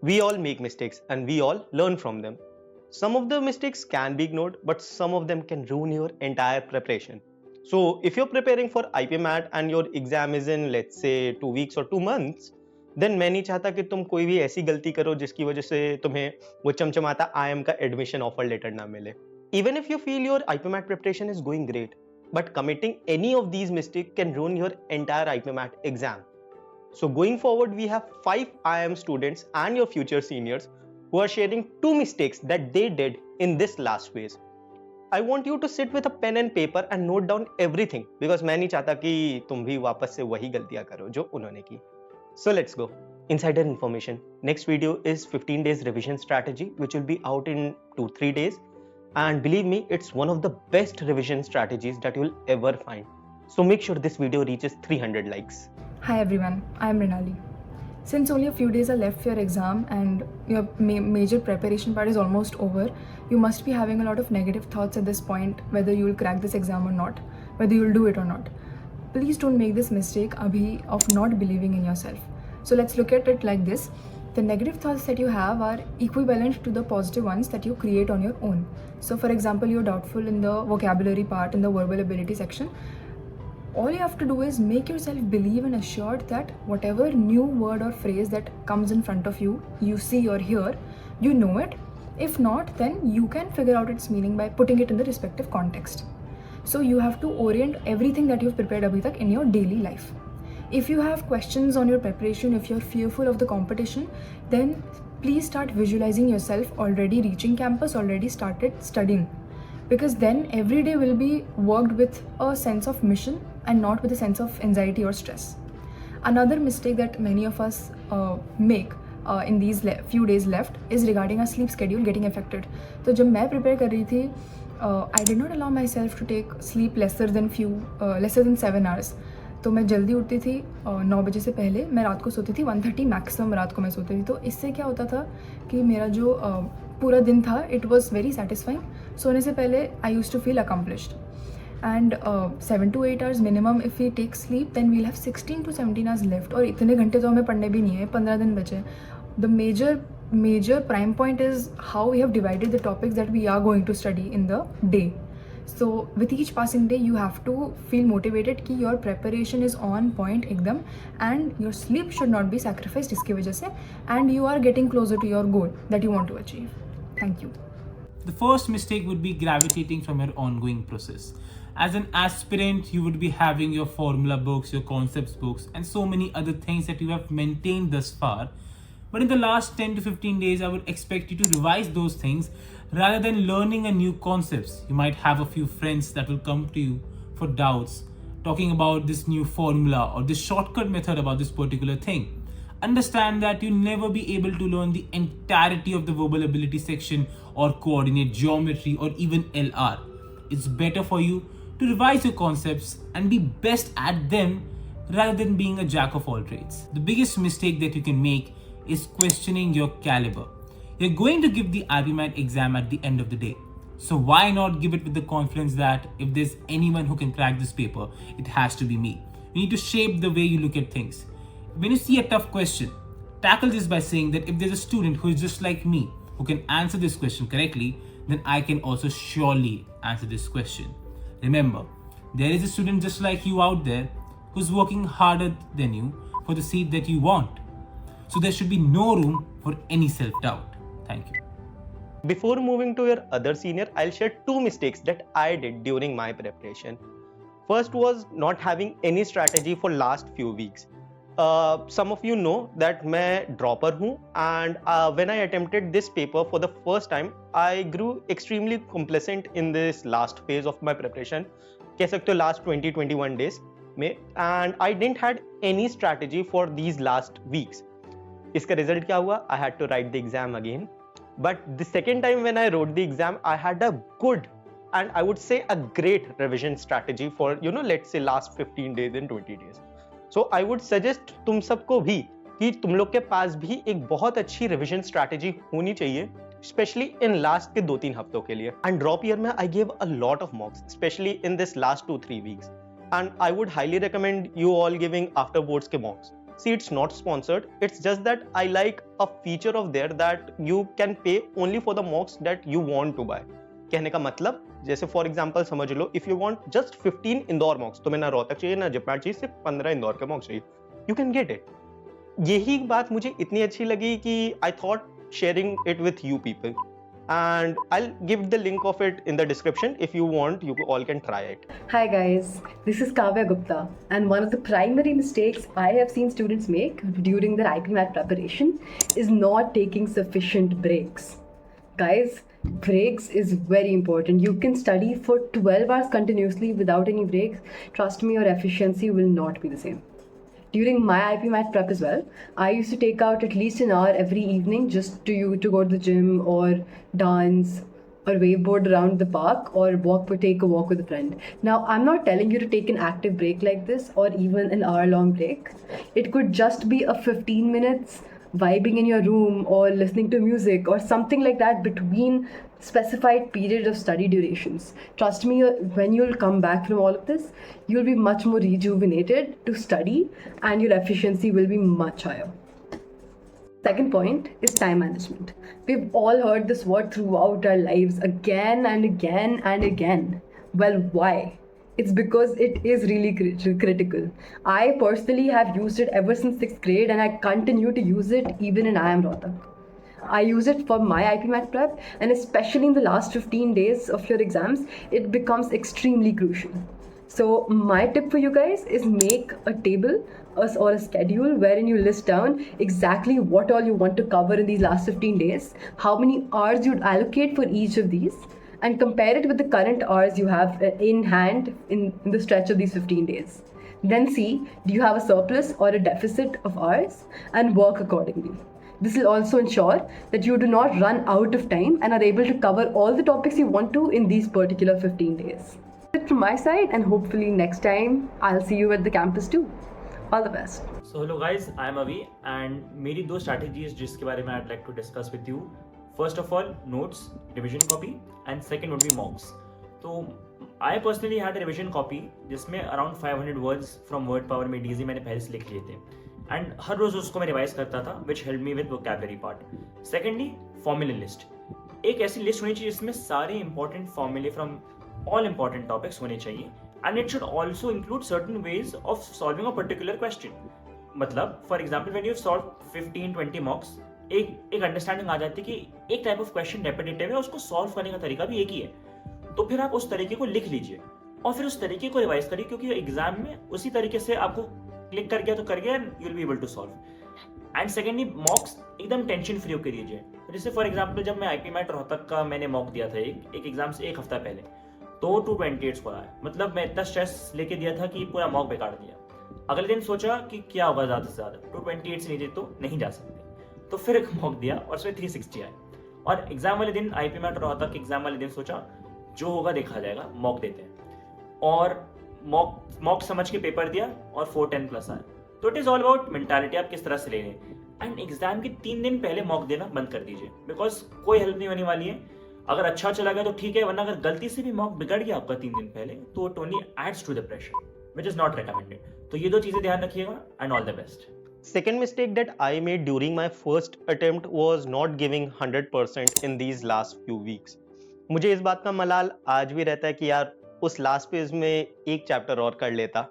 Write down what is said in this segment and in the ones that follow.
We all make mistakes and we all learn from them. Some of the mistakes can be ignored, but some of them can ruin your entire preparation. So, if you're preparing for IPMAT and your exam is in, let's say, 2 weeks or 2 months, then मैं नहीं चाहता कि तुम कोई भी ऐसी गलती करो जिसकी वजह से तुम्हें वो चमचमाता IIM का एडमिशन ऑफर लेटर ना मिले. Even if you feel your IPMAT preparation is going great, but committing any of these mistakes can ruin your entire IPMAT exam. So going forward, we have 5 IIM students and your future seniors who are sharing 2 mistakes that they did in this last phase. I want you to sit with a pen and paper and note down everything because मैं नहीं चाहता कि तुम भी वापस से वही गलतियां करो जो उन्होंने की. So let's go. Insider information. Next video is 15 days revision strategy which will be out in 2-3 days. And believe me, it's one of the best revision strategies that you'll ever find. So make sure this video reaches 300 likes. Hi everyone, I am Rinali. Since only a few days are left for your exam and your major preparation part is almost over, you must be having a lot of negative thoughts at this point, whether you will crack this exam or not, whether you will do it or not. Please don't make this mistake abhi of not believing in yourself. So let's look at it like this. The negative thoughts that you have are equivalent to the positive ones that you create on your own. So for example, you're doubtful in the vocabulary part, in the verbal ability section. All you have to do is make yourself believe and assured that whatever new word or phrase that comes in front of you, you see or hear, you know it. If not, then you can figure out its meaning by putting it in the respective context. So you have to orient everything that you've prepared abhi tak in your daily life. If you have questions on your preparation, if you're fearful of the competition, then please start visualizing yourself already reaching campus, already started studying. Because then every day will be worked with a sense of mission and not with a sense of anxiety or stress. Another mistake that many of us make in these few days left is regarding our sleep schedule getting affected. So जब मैं prepare कर रही थी, I did not allow myself to take sleep lesser than 7 hours. तो मैं जल्दी उठती थी 9 बजे से पहले, मैं रात को सोती थी 1:30 मैक्सिमम रात को मैं सोती थी. तो इससे क्या होता था कि मेरा जो पूरा दिन था इट वॉज वेरी सेटिस्फाइंग. सोने से पहले I used to feel accomplished. And 7 to 8 hours minimum if we take sleep then we'll have 16 to 17 hours left. और इतने घंटे तो हमें पढ़ने भी नहीं है, 15 दिन बचे. The major prime point is how we have divided the topics that we are going to study in the day. So with each passing day you have to feel motivated कि your preparation is on point एकदम and your sleep should not be sacrificed इसकी वजह से, and you are getting closer to your goal that you want to achieve. Thank you. The first mistake would be gravitating from your ongoing process. As an aspirant, you would be having your formula books, your concepts books, and so many other things that you have maintained thus far. But in the last 10 to 15 days, I would expect you to revise those things rather than learning a new concepts. You might have a few friends that will come to you for doubts, talking about this new formula or this shortcut method about this particular thing. Understand that you'll never be able to learn the entirety of the verbal ability section or coordinate geometry or even LR. It's better for you to revise your concepts and be best at them rather than being a jack of all trades. The biggest mistake that you can make is questioning your caliber. You're going to give the IPMAT exam at the end of the day. So why not give it with the confidence that if there's anyone who can crack this paper, it has to be me. You need to shape the way you look at things. When you see a tough question, tackle this by saying that if there's a student who is just like me, who can answer this question correctly, then I can also surely answer this question. Remember, there is a student just like you out there who's working harder than you for the seat that you want. So there should be no room for any self-doubt. Thank you. Before moving to your other senior, I'll share 2 mistakes that I did during my preparation. First was not having any strategy for last few weeks. Some of you know that मैं dropper हूँ, and when I attempted this paper for the first time, I grew extremely complacent in this last phase of my preparation. कह सकते हो last 20-21 days में, and I didn't had any strategy for these last weeks. इसका result क्या हुआ? I had to write the exam again. But the second time when I wrote the exam, I had a good and I would say a great revision strategy for, let's say last 15 days and 20 days. So I would suggest तुम सबको भी कि तुम लोग के पास भी एक बहुत अच्छी revision strategy होनी चाहिए, especially in last के 2-3 हफ्तों के लिए. And drop year में I gave a lot of mocks, especially in this last 2-3 weeks. And I would highly recommend you all giving after boards के mocks. See, it's not sponsored. It's just that I like a feature of there that you can pay only for the mocks that you want to buy. कहने का मतलब जैसे for example समझ लो, if you want just 15 Indore mocks, तुम्हें ना रोहतक चाहिए ना जिपमेट चाहिए, सिर्फ 15 इंदौर के मॉक्स चाहिए, यू कैन गेट इट. यही बात मुझे इतनी अच्छी लगी कि I thought sharing it with you people, and I'll give the link of it in the description. If you want, you all can try it. Hi guys, this is Kavya Gupta, and one of the primary mistakes I have seen students make during their IP Math preparation is not taking sufficient breaks. Guys, breaks is very important. You can study for 12 hours continuously without any breaks. Trust me, your efficiency will not be the same. During my IP Math prep as well, I used to take out at least an hour every evening just to go to the gym or dance or wakeboard around the park or take a walk with a friend. Now, I'm not telling you to take an active break like this or even an hour-long break. It could just be a 15 minutes vibing in your room or listening to music or something like that between specified periods of study durations. Trust me, when you'll come back from all of this, you'll be much more rejuvenated to study and your efficiency will be much higher. Second point is time management. We've all heard this word throughout our lives again and again and again. Well, why? It's because it is really critical. I personally have used it ever since 6th grade and I continue to use it even in IIM Rohtak. I use it for my IP Math prep, and especially in the last 15 days of your exams, it becomes extremely crucial. So my tip for you guys is make a table or a schedule wherein you list down exactly what all you want to cover in these last 15 days, how many hours you'd allocate for each of these, and compare it with the current hours you have in hand in the stretch of these 15 days. Then see, do you have a surplus or a deficit of hours, and work accordingly. This will also ensure that you do not run out of time and are able to cover all the topics you want to in these particular 15 days. That's it from my side, and hopefully next time I'll see you at the campus too. All the best. So hello guys, I am Avi, and मेरी दो strategies जिसके बारे में I'd like to discuss with you. First of all, notes, revision copy, and second would be mocks. So I personally had a revision copy जिसमें around 500 words from word power में DZ मैंने पहले से लिख लिए थे, and हर रोज उसको मैं रिवाइज करता था, which helped me with vocabulary part. Secondly, formula list. एक ऐसी लिस्ट होनी चाहिए जिसमें सारे important formulae from all important topics होने चाहिए, and it should also include certain ways of solving a particular question. मतलब for example, when you solve 15-20 mocks, एक अंडरस्टैंडिंग आ जाती है कि एक टाइप ऑफ क्वेश्चन रेपिटेटिव है, उसको सॉल्व करने का तरीका भी एक ही है, तो फिर आप उस तरीके को लिख लीजिए और फिर उस तरीके को रिवाइज करिए, क्योंकि एग्जाम में उसी तरीके से आपको क्लिक कर गया तो कर गया, and you will be able to solve. And secondly, mocks एकदम टेंशन फ्री होकर दीजिए. जैसे फॉर एग्जाम्पल जब मैं IP मैट रोहतक का मैंने मॉक दिया था एक एग्जाम से एक हफ्ता पहले, तो 228 स्कोर आया. मतलब मैं इतना स्ट्रेस लेके दिया था कि पूरा मॉक बेकार दिया. अगले दिन सोचा कि क्या होगा, ज्यादा से ज्यादा 228 से नीचे तो नहीं जा सकते, तो फिर एक मॉक दिया और उसमें 360 आए. और एग्जाम वाले दिन IP मैट रोहतक एग्जाम वाले दिन सोचा जो होगा देखा जाएगा, मॉक देते हैं, और मॉक समझ के पेपर दिया और 410 प्लस आया. तो it is all about mentality, आप किस तरह से ले रहे हैं. एंड एग्जाम के 3 दिन पहले मॉक देना बंद कर दीजिए, बिकॉज कोई हेल्प नहीं होने वाली है. अगर अच्छा चला गया तो ठीक है, वरना अगर गलती से भी मॉक बिगड़ गया आपका 3 दिन पहले, तो it only adds to the pressure, which is not recommended. तो ये दो चीजें ध्यान रखिएगा, and all the best. Second mistake that I made during my first attempt was not giving 100% in these last few weeks. मुझे इस बात का मलाल आज भी रहता है कि यार उस लास्ट पेज में एक चैप्टर और कर लेता,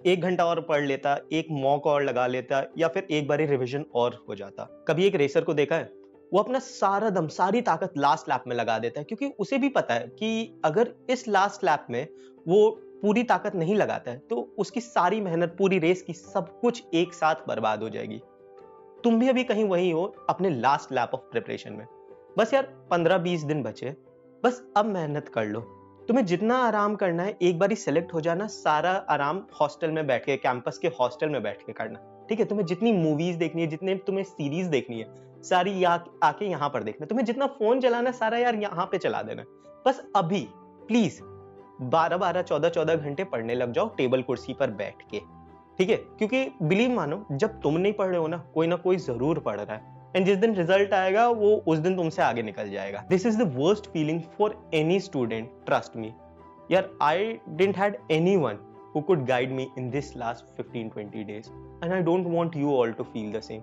1 घंटा और पढ़ लेता, एक मॉक और लगा लेता, या फिर एक बारी रिवीजन और हो जाता. कभी एक रेसर को देखा है, वो अपना सारा दम सारी ताकत लास्ट लैप में लगा देता है, क्योंकि उसे भी पता है कि अगर इस लास्ट लैप में वो पूरी ताकत नहीं लगाता है तो उसकी सारी मेहनत, पूरी रेस की सब कुछ एक साथ बर्बाद हो जाएगी. तुम भी अभी कहीं वही हो अपने लास्ट लैप ऑफ प्रिपरेशन में. बस यार 15-20 दिन बचे, बस अब मेहनत कर लो. तुम्हें जितना आराम करना है एक बारी सेलेक्ट हो जाना, सारा आराम हॉस्टल में बैठ के, कैंपस के हॉस्टल में बैठ के करना. ठीक है, तुम्हें जितनी मूवीज देखनी है, जितने तुम्हें सीरीज देखनी है, सारी आके यहाँ पर देखना. तुम्हें जितना फोन चलाना है सारा यार यहाँ पे चला देना. बस अभी प्लीज 12-12, 14-14 घंटे पढ़ने लग जाओ टेबल कुर्सी पर बैठ के. ठीक है, क्योंकि बिलीव मानो, जब तुम नहीं पढ़ रहे हो ना, कोई ना कोई जरूर पढ़ रहा है, एंड जिस दिन रिजल्ट आएगा वो उस दिन तुमसे आगे निकल जाएगा. This is the worst feeling for any student, trust me. यार I didn't had anyone who could guide me in this last 15-20 days, and I don't want you all to feel the same.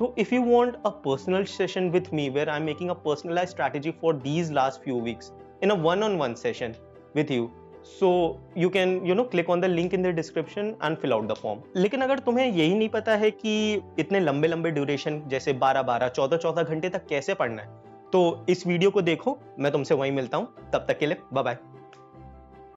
So if you want a personal session with me where I'm making a personalized strategy for these last few weeks in a one-on-one session with you, so you can click on the link in the description and fill out the form. लेकिन अगर तुम्हें यही नहीं पता है कि इतने लंबे लंबे ड्यूरेशन जैसे 12-12 14-14 घंटे तक कैसे पढ़ना है, तो इस वीडियो को देखो, मैं तुमसे वहीं मिलता हूँ, तब तक के लिए बाय बाय।